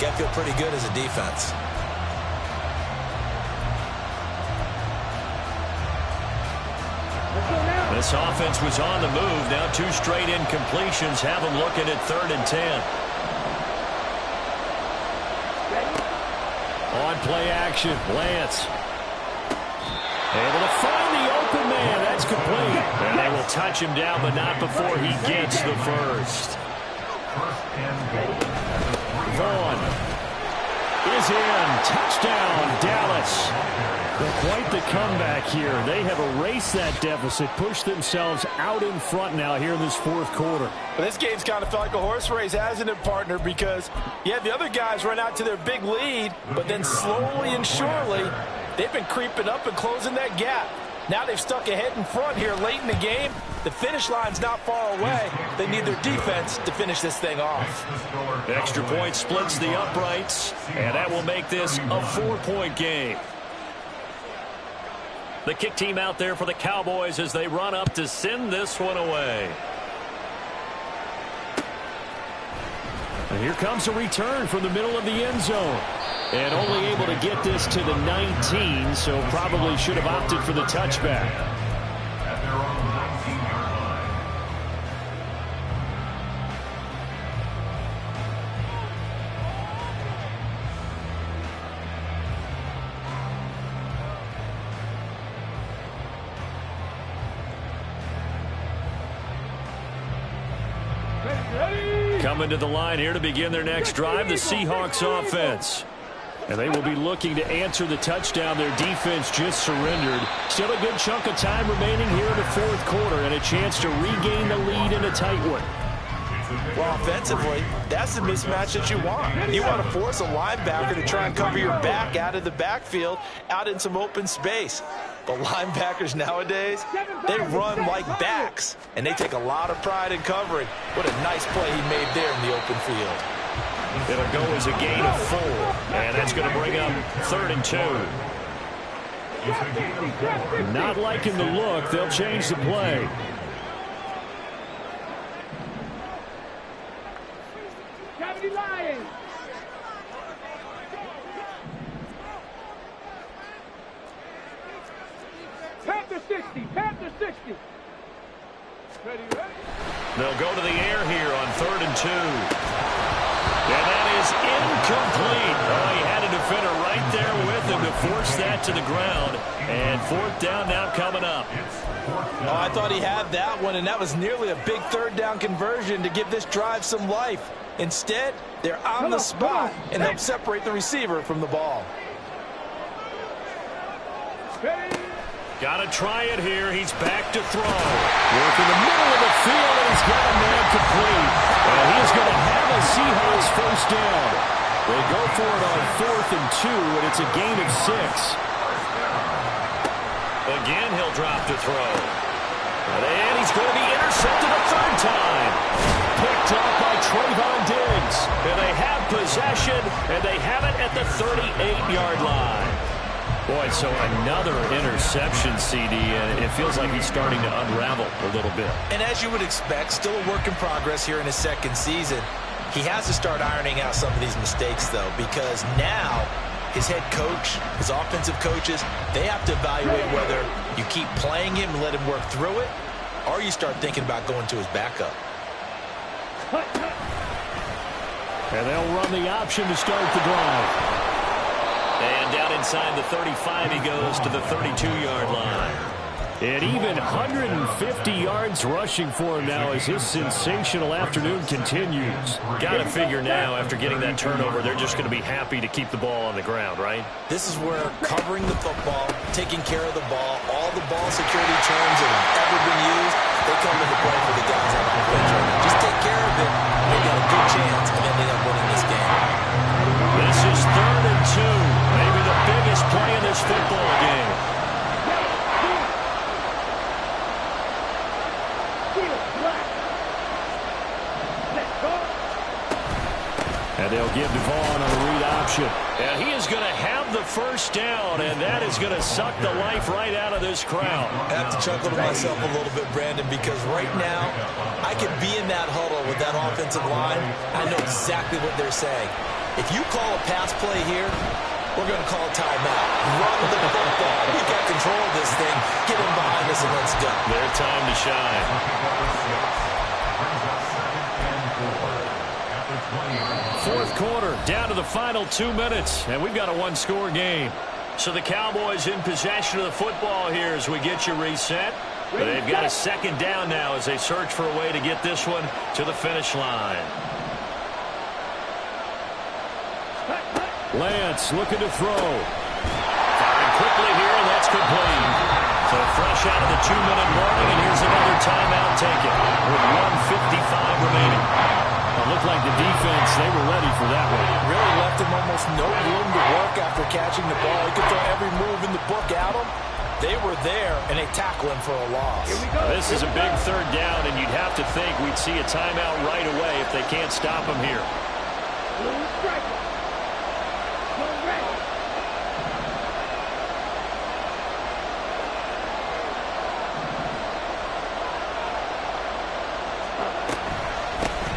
Got to feel pretty good as a defense. This offense was on the move. Now 2 straight incompletions have them looking at 3rd and 10. On play action, Lance. Able to find the open man. That's complete. And they will touch him down, but not before he gets the first. First and goal. Vaughn in. Touchdown, Dallas. Well, quite the comeback here. They have erased that deficit, pushed themselves out in front now here in this fourth quarter. Well, this game's kind of felt like a horse race, hasn't it, partner? Because, yeah, the other guys run out to their big lead, but then slowly and surely, they've been creeping up and closing that gap. Now they've stuck ahead in front here late in the game. The finish line's not far away. They need their defense to finish this thing off. The extra point splits the uprights, and that will make this a 4-point game. The kick team out there for the Cowboys as they run up to send this one away. And here comes a return from the middle of the end zone. And only able to get this to the 19, so probably should have opted for the touchback. At their own 19-yard line. Coming to the line here to begin their next drive, the Seahawks offense. And they will be looking to answer the touchdown their defense just surrendered. Still a good chunk of time remaining here in the fourth quarter and a chance to regain the lead in a tight one. Well, offensively, that's the mismatch that you want. You want to force a linebacker to try and cover your back out of the backfield, out in some open space. But linebackers nowadays, they run like backs, and they take a lot of pride in covering. What a nice play he made there in the open field. It'll go as a gain of 4, and that's going to bring up 3rd and 2. Not liking the look. They'll change the play. Panther 60, Panther 60. Ready? They'll go to the air here on 3rd and 2. And that is incomplete. Oh, he had a defender right there with him to force that to the ground. And 4th down now coming up. Oh, I thought he had that one, and that was nearly a big 3rd down conversion to give this drive some life. Instead, they're on the spot and help separate the receiver from the ball. Got to try it here. He's back to throw. Work in the middle of the field, and he's got a man complete. And he's going to have a Seahawks first down. They go for it on 4th and 2, and it's a gain of 6. Again, he'll drop to throw. And he's going to be intercepted a 3rd time. Picked up by Trayvon Diggs. And they have possession, and they have it at the 38-yard line. Boy, so another interception, CD, and it feels like he's starting to unravel a little bit. And as you would expect, still a work in progress here in his 2nd season. He has to start ironing out some of these mistakes, though, because now his head coach, his offensive coaches, they have to evaluate whether you keep playing him and let him work through it, or you start thinking about going to his backup. And they'll run the option to start the drive. And down inside the 35, he goes to the 32-yard line. And even 150 yards rushing for him now as his sensational afternoon continues. Got to figure now, after getting that turnover, they're just going to be happy to keep the ball on the ground, right? This is where covering the football, taking care of the ball, all the ball security terms that have ever been used, they come into play for the guys on offense. Just take care of it, and they got a good chance of ending up winning this game. This is 3rd and 2. Maybe the biggest play in this football game. And they'll give Devon on the read option. And he is going to have the first down, and that is going to suck the life right out of this crowd. I have to chuckle to myself a little bit, Brandon, because right now I could be in that huddle with that offensive line. I know exactly what they're saying. If you call a pass play here, we're going to call a timeout. Run the football. We got control of this thing. Get in behind us and let's go. Their time to shine. Fourth quarter, down to the final 2 minutes, and we've got a 1-score game. So the Cowboys in possession of the football here as we get you reset. They've got a 2nd down now as they search for a way to get this one to the finish line. Lance looking to throw. Firing quickly here, and that's complete. So fresh out of the 2-minute warning, and here's another timeout taken with 1:55 remaining. It looked like the defense, they were ready for that one. Really left him almost no room to work after catching the ball. He could throw every move in the book at him. They were there, and they tackle him for a loss. This is a big third down, and you'd have to think we'd see a timeout right away if they can't stop him here.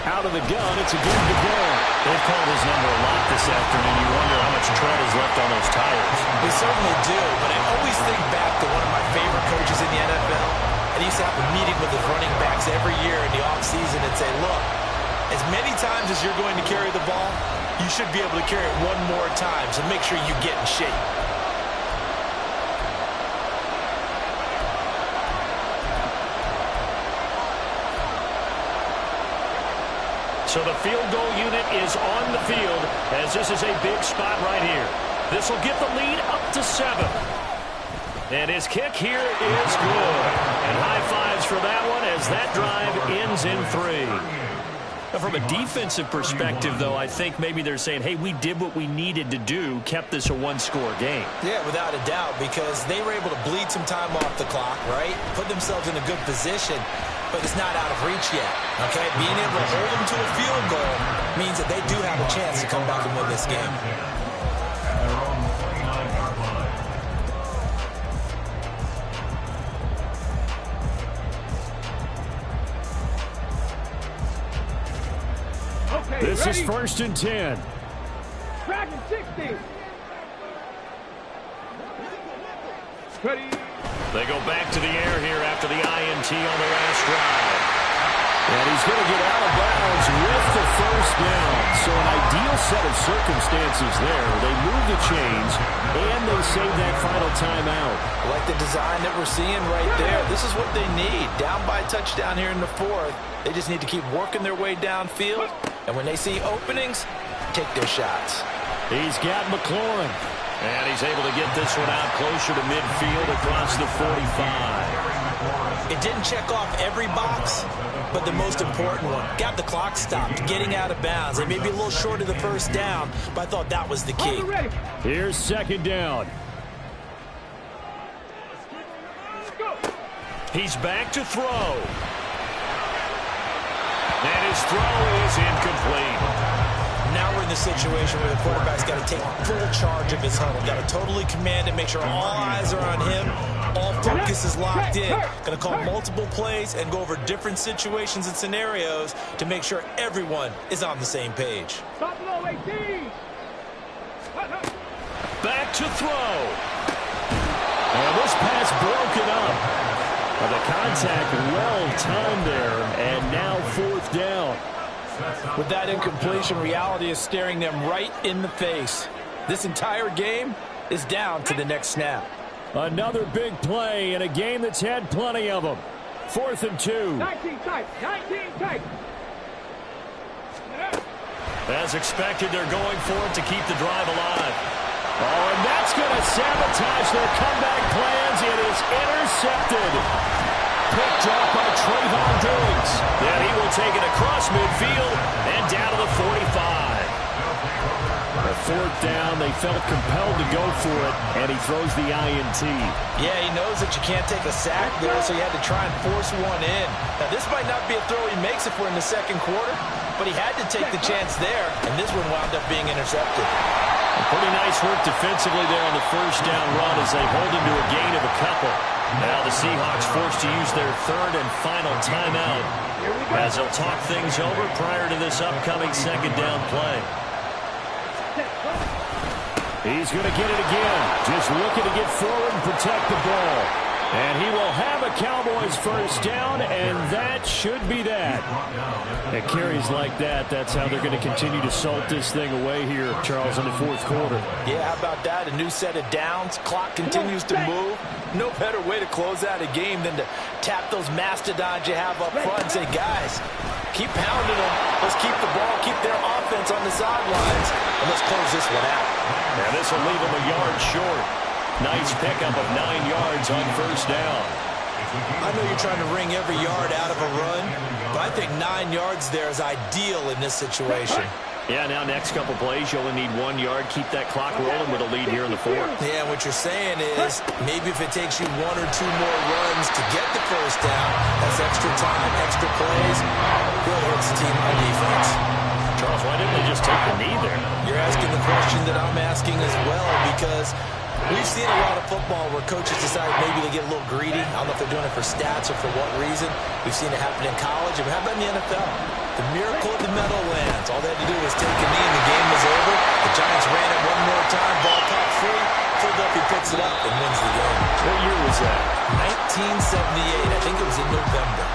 Out of the gun, it's a good to go. They've called his number a lot this afternoon. You wonder how much tread is left on those tires. They certainly do, but I always think back to one of my favorite coaches in the NFL. And he used to have a meeting with his running backs every year in the offseason and say, look, as many times as you're going to carry the ball, you should be able to carry it one more time, so make sure you get in shape. So the field goal unit is on the field as this is a big spot right here. This will get the lead up to 7. And his kick here is good. And high fives for that one as that drive ends in 3. Now, from a defensive perspective, though, I think maybe they're saying, hey, we did what we needed to do, kept this a one-score game. Yeah, without a doubt, because they were able to bleed some time off the clock, right? Put themselves in a good position. But it's not out of reach yet, okay? Being able to hold them to a field goal means that they do have a chance to come back and win this game. Okay, this ready? is 1st and 10. Dragon 60. Ready. They go back to the air here after the INT on the last drive. And he's going to get out of bounds with the first down. So an ideal set of circumstances there. They move the chains, and they save that final timeout. I like the design that we're seeing right there. This is what they need. Down by a touchdown here in the 4th. They just need to keep working their way downfield. And when they see openings, take their shots. He's got McLaurin. And he's able to get this one out closer to midfield across the 45. It didn't check off every box, but the most important one. Got the clock stopped, getting out of bounds. They may be a little short of the first down, but I thought that was the key. Here's 2nd down. He's back to throw. And his throw is incomplete. Now we're in the situation where the quarterback's got to take full charge of his huddle. Got to totally command it, make sure all eyes are on him. All focus is locked in. Going to call multiple plays and go over different situations and scenarios to make sure everyone is on the same page. Stop low, 18. Back to throw. And this pass broken up. The contact well-timed there, and now 4th down. With that incompletion, reality is staring them right in the face. This entire game is down to the next snap. Another big play in a game that's had plenty of them. 4th and 2. 19 tight. 19 tight. As expected, they're going for it to keep the drive alive. Oh, and that's going to sabotage their comeback plans. It is intercepted. Picked up by Trayvon Diggs. Then he will take it across midfield and down to the 45. A 4th down, they felt compelled to go for it, and he throws the INT. Yeah, he knows that you can't take a sack there, so he had to try and force one in. Now, this might not be a throw he makes if we're in the 2nd quarter, but he had to take the chance there, and this one wound up being intercepted. Pretty nice work defensively there on the 1st down run as they hold him to a gain of a couple. Now the Seahawks forced to use their 3rd and final timeout as they'll talk things over prior to this upcoming 2nd down play. He's going to get it again. Just looking to get forward and protect the ball. And he will have a Cowboys first down, and that should be that. At carries like that, that's how they're going to continue to salt this thing away here, Charles, in the 4th quarter. Yeah, how about that? A new set of downs. Clock continues to move. No better way to close out a game than to tap those mastodons you have up front and say, guys, Keep pounding them. Let's keep the ball, keep their offense on the sidelines, and let's close this one out. And this will leave them a yard short. Nice pickup of 9 yards on first down. I know you're trying to wring every yard out of a run, but I think 9 yards there is ideal in this situation. Yeah, now next couple plays, you only need 1 yard. Keep that clock rolling with a lead here in the fourth. Yeah, and what you're saying is maybe if it takes you 1 or 2 more runs to get the first down, that's extra time, extra plays, really hurts the team on defense. Charles, why didn't they just take the knee there? You're asking the question that I'm asking as well, because we've seen a lot of football where coaches decide maybe to get a little greedy. I don't know if they're doing it for stats or for what reason. We've seen it happen in college, and how about in the NFL? The miracle of the medal lands. All they had to do was take a knee, and the game was over. The Giants ran it one more time, ball caught free. Philadelphia picks it up and wins the game. What year was that? 1978. I think it was in November.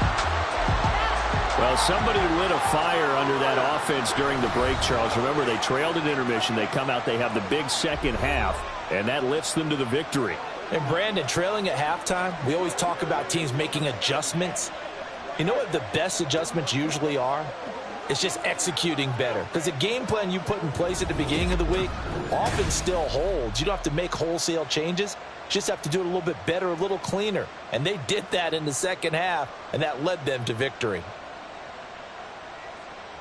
Well, somebody lit a fire under that offense during the break, Charles. Remember, they trailed at intermission. They come out, they have the big second half, and that lifts them to the victory. And Brandon, trailing at halftime, we always talk about teams making adjustments. You know what the best adjustments usually are? It's just executing better. Because the game plan you put in place at the beginning of the week often still holds. You don't have to make wholesale changes. You just have to do it a little bit better, a little cleaner. And they did that in the second half, and that led them to victory.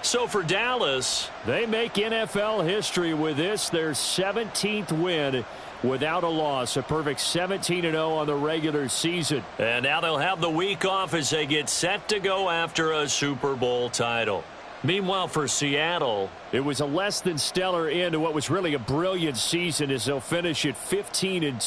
So for Dallas, they make NFL history with this, their 17th win without a loss. A perfect 17-0 on the regular season. And now they'll have the week off as they get set to go after a Super Bowl title. Meanwhile, for Seattle, it was a less than stellar end to what was really a brilliant season as they'll finish at 15-2.